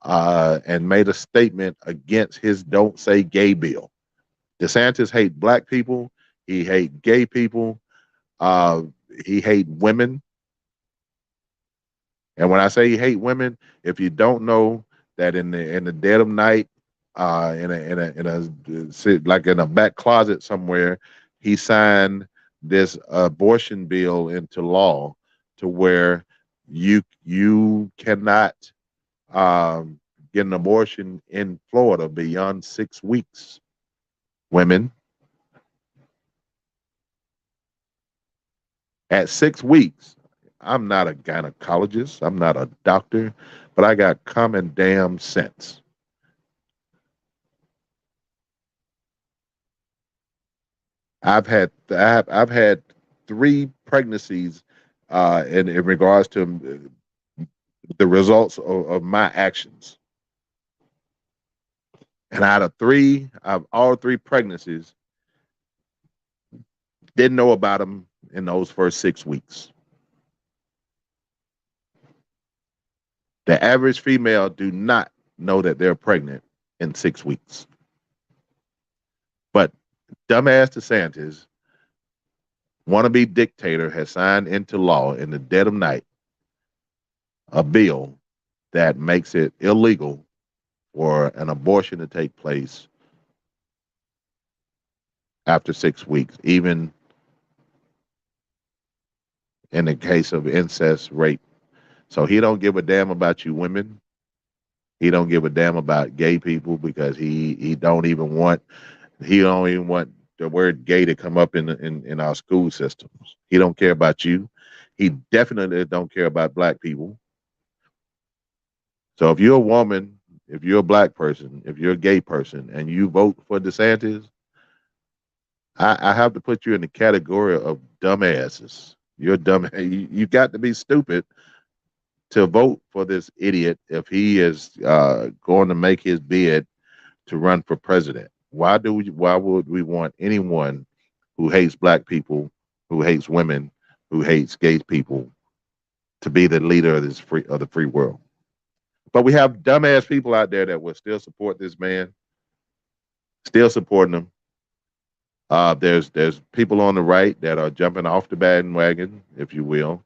and made a statement against his "Don't Say Gay" bill. DeSantis hate black people. He hate gay people. Uh, he hate women. And when I say he hate women, if you don't know that in the dead of night, like in a back closet somewhere, he signed this abortion bill into law to where you cannot um, get an abortion in Florida beyond 6 weeks. Women at 6 weeks. I'm not a gynecologist. I'm not a doctor, but I got common damn sense. I've had three pregnancies in regards to the results of my actions. And out of three, of all three pregnancies, didn't know about them in those first 6 weeks. The average female do not know that they're pregnant in 6 weeks. But dumbass DeSantis, wannabe dictator, has signed into law in the dead of night a bill that makes it illegal for an abortion to take place after 6 weeks, even in the case of incest rape. So he don't give a damn about you women. He don't give a damn about gay people because he don't even want the word gay to come up in our school systems. He don't care about you. He definitely don't care about black people. So if you're a woman, if you're a black person, if you're a gay person, and you vote for DeSantis, I have to put you in the category of dumbasses. You're dumb. You got to be stupid to vote for this idiot if he is going to make his bid to run for president. Why would we want anyone who hates black people, who hates women, who hates gay people to be the leader of the free world? But we have dumbass people out there that will still support this man, still supporting him. There's people on the right that are jumping off the bandwagon, if you will.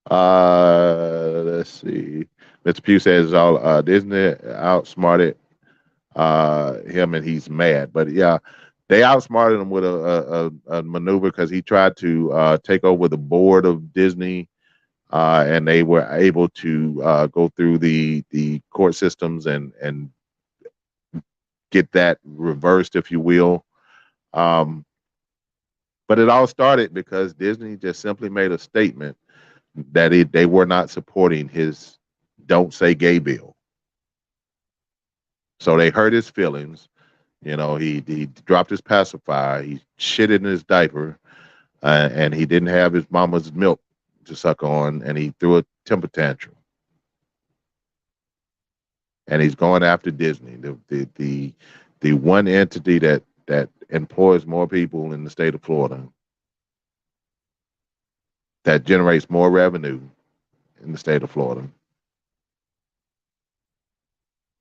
Let's see. Mr. Pugh says all Disney outsmarted him and he's mad. But yeah, they outsmarted him with a maneuver because he tried to take over the board of Disney, and they were able to go through the court systems and get that reversed, if you will. Um, but it all started because Disney just simply made a statement that they were not supporting his "Don't Say Gay" bill. So they hurt his feelings. You know, he dropped his pacifier. He shit in his diaper, and he didn't have his mama's milk to suck on, and he threw a temper tantrum. And he's going after Disney, the one entity that employs more people in the state of Florida, that generates more revenue in the state of Florida.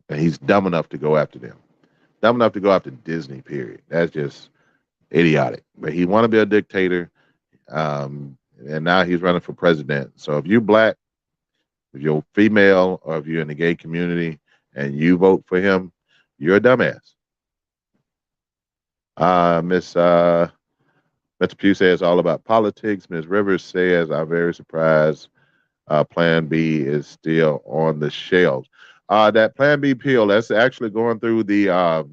And he's dumb enough to go after them. Dumb enough to go after Disney, period. That's just idiotic. But he want to be a dictator, and now he's running for president. So if you're black, if you're female, or if you're in the gay community and you vote for him, you're a dumbass. Miss Mr. Pugh says all about politics. Ms. Rivers says, I'm very surprised Plan B is still on the shelves. That Plan B pill, that's actually going through the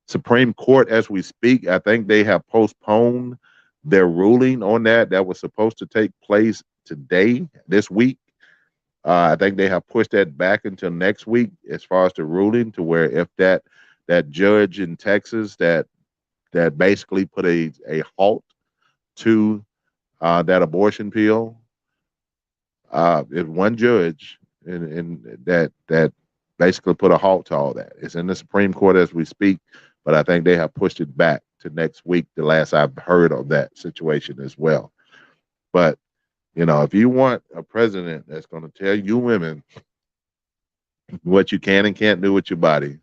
Supreme Court as we speak. I think they have postponed their ruling on that. That was supposed to take place today, this week. I think they have pushed that back until next week as far as the ruling, to where if that judge in Texas that basically put a halt to that abortion pill, if one judge in that basically put a halt to all that. It's in the Supreme Court as we speak, but I think they have pushed it back to next week, the last I've heard of that situation as well. But if you want a president that's going to tell you women what you can and can't do with your body,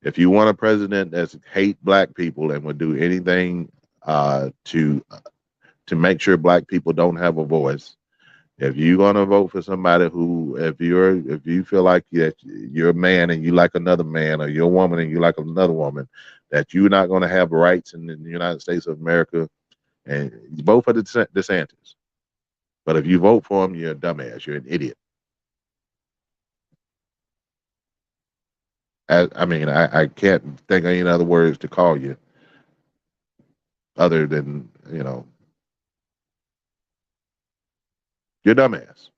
if you want a president that's hate black people and would do anything to make sure black people don't have a voice, if you're going to vote for somebody who, if you feel like that you're a man and you like another man, or you're a woman and you like another woman, that you're not going to have rights in the United States of America, and you vote for DeSantis. But if you vote for him, you're a dumbass. You're an idiot. I can't think of any other words to call you other than, you're a dumbass.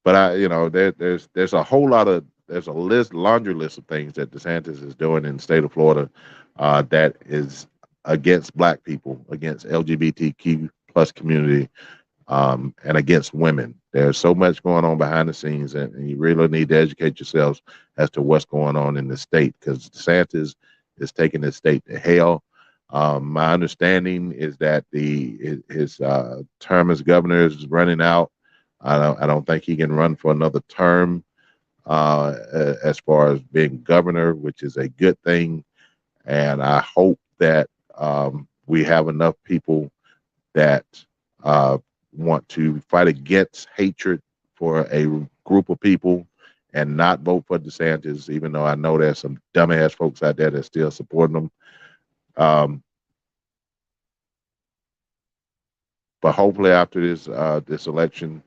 But there's a whole lot of, there's a laundry list of things that DeSantis is doing in the state of Florida that is against black people, against LGBTQ plus community, and against women. There's so much going on behind the scenes, and you really need to educate yourselves as to what's going on in the state, because DeSantis is taking the state to hell. My understanding is that his term as governor is running out. I don't think he can run for another term as far as being governor, which is a good thing. And I hope that we have enough people that want to fight against hatred for a group of people and not vote for DeSantis, even though I know there's some dumbass folks out there that still supporting them. But hopefully after this election,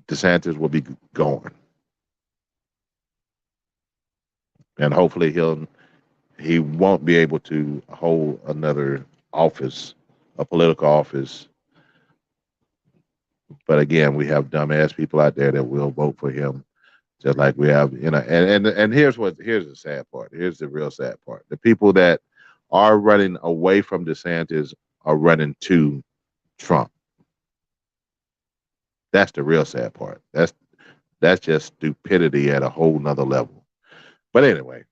DeSantis will be gone, and hopefully he won't be able to hold another office, a political office. But again, we have dumbass people out there that will vote for him, just like we have, and here's the sad part. Here's the real sad part. The people that are running away from DeSantis are running to Trump. That's the real sad part. That's just stupidity at a whole nother level. But anyway,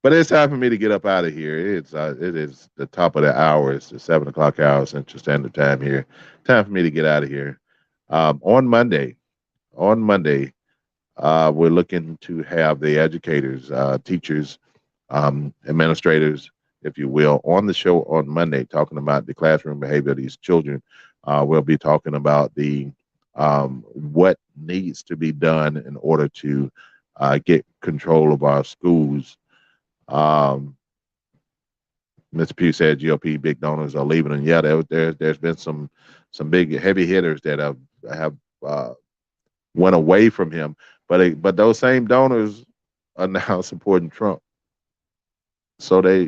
it's time for me to get up out of here. It is the top of the hour. It's the 7:00 hour Central Standard Time here. Time for me to get out of here. On Monday, we're looking to have the educators, teachers, administrators, if you will, on the show on Monday, talking about the classroom behavior of these children. We'll be talking about the what needs to be done in order to get control of our schools. Mr. Pugh said GOP big donors are leaving, and yeah, there's been some big heavy hitters that have went away from him, but those same donors are now supporting Trump. So they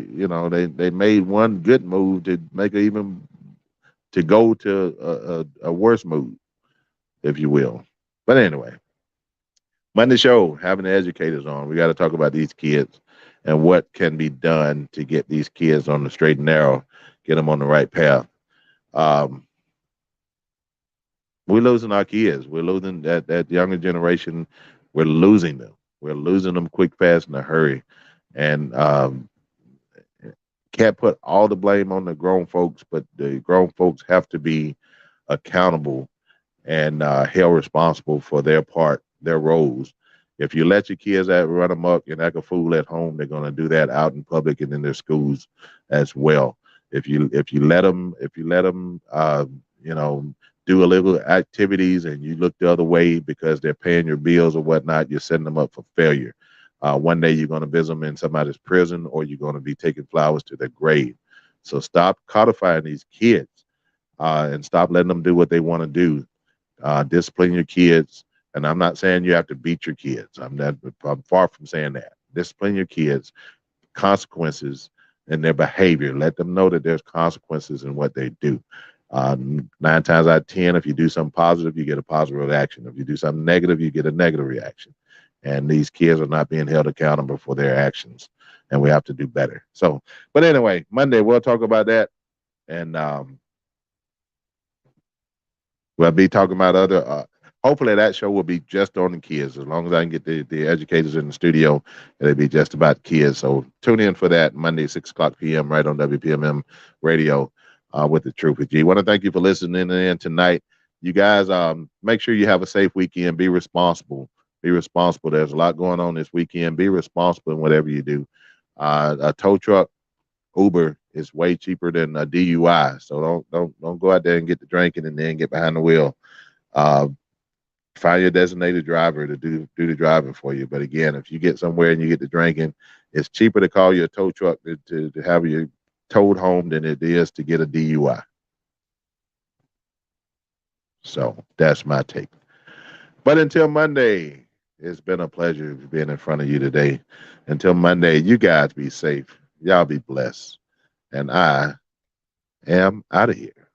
made one good move to make to go to a worse move, if you will. But anyway, Monday show, having the educators on. We got to talk about these kids and what can be done to get these kids on the straight and narrow, get them on the right path. We're losing our kids. We're losing that younger generation. We're losing them. We're losing them quick, fast, in a hurry. And can't put all the blame on the grown folks, but the grown folks have to be accountable and held responsible for their part, their roles. If you let your kids run amok and act a fool at home, they're going to do that out in public and in their schools as well. If you let them you know, do illegal activities and you look the other way because they're paying your bills or whatnot, you're setting them up for failure. One day you're going to visit them in somebody's prison, or you're going to be taking flowers to their grave. So stop codifying these kids, and stop letting them do what they want to do. Discipline your kids. And I'm not saying you have to beat your kids. I'm far from saying that. Discipline your kids, consequences in their behavior. Let them know that there's consequences in what they do. 9 times out of 10, if you do something positive, you get a positive reaction. If you do something negative, you get a negative reaction. And these kids are not being held accountable for their actions, and we have to do better. So, but anyway, Monday we'll talk about that, and we'll be talking about other. Hopefully, that show will be just on the kids. As long as I can get the educators in the studio, it'll be just about kids. So tune in for that Monday, 6 o'clock p.m. right on WPMM Radio with the Truth with G. I want to thank you for listening in tonight. You guys, make sure you have a safe weekend. Be responsible. Be responsible. There's a lot going on this weekend. Be responsible in whatever you do. A tow truck, Uber is way cheaper than a DUI. So don't go out there and get the drinking and then get behind the wheel. Find your designated driver to do the driving for you. But again, if you get somewhere and you get the drinking, it's cheaper to call you a tow truck to have you towed home than it is to get a DUI. So that's my take. But until Monday, it's been a pleasure being in front of you today. Until Monday, you guys be safe. Y'all be blessed. And I am out of here.